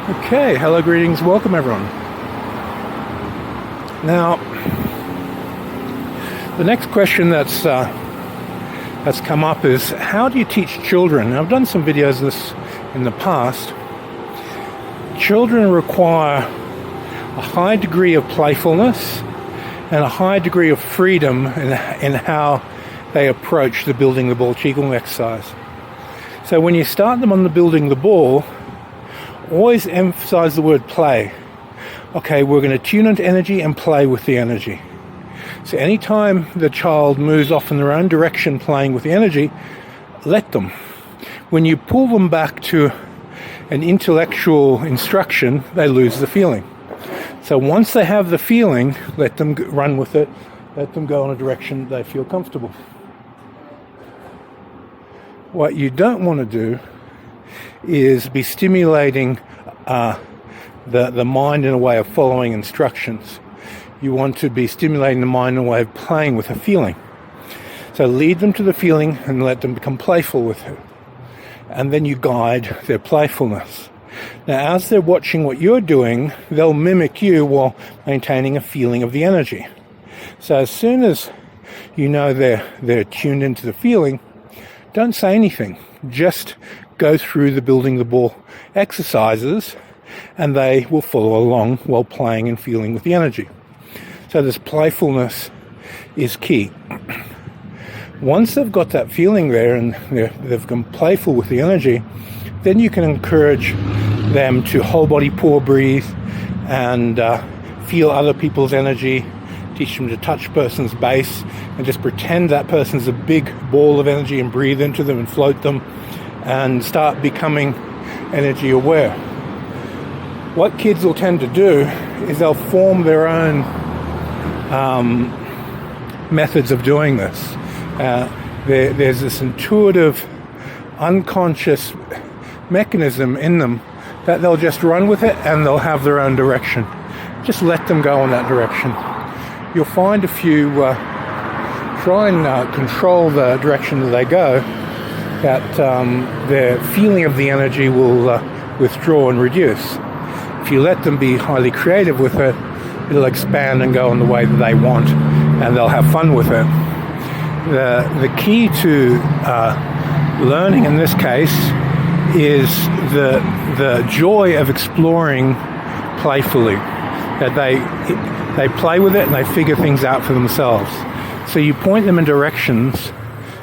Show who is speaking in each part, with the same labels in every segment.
Speaker 1: Okay, hello, greetings, welcome everyone. Now, the next question that's come up is, how do you teach children? Now, I've done some videos of this in the past. Children require a high degree of playfulness and a high degree of freedom in how they approach the building the ball Qigong exercise. So when you start them on the building the ball, always emphasize the word play. Okay, we're going to tune into energy and play with the energy. So anytime the child moves off in their own direction playing with the energy, let them. When you pull them back to an intellectual instruction, they lose the feeling. So once they have the feeling, let them run with it. Let them go in a direction they feel comfortable. What you don't want to do is be stimulating the mind in a way of following instructions. You want to be stimulating the mind in a way of playing with a feeling. So lead them to the feeling and let them become playful with it. And then you guide their playfulness. Now, as they're watching what you're doing, they'll mimic you while maintaining a feeling of the energy. So as soon as you know they're tuned into the feeling, don't say anything. Just go through the building the ball exercises and they will follow along while playing and feeling with the energy. So this playfulness is key. Once they've got that feeling there and they've become playful with the energy, then you can encourage them to whole body pour breathe and feel other people's energy. Teach them to touch a person's base and just pretend that person's a big ball of energy and breathe into them and float them and start becoming energy aware. What kids will tend to do is they'll form their own methods of doing this. There's this intuitive, unconscious mechanism in them that they'll just run with it and they'll have their own direction. Just let them go in that direction. You'll find if you try and control the direction that they go, that their feeling of the energy will withdraw and reduce. If you let them be highly creative with it, it'll expand and go in the way that they want, and they'll have fun with it. The key to learning in this case is the joy of exploring playfully. That they play with it and they figure things out for themselves. So you point them in directions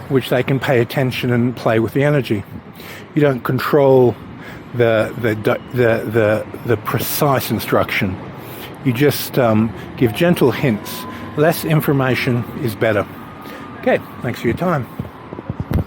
Speaker 1: which they can pay attention and play with the energy. You don't control the precise instruction. You just give gentle hints. Less information is better. Okay, thanks for your time.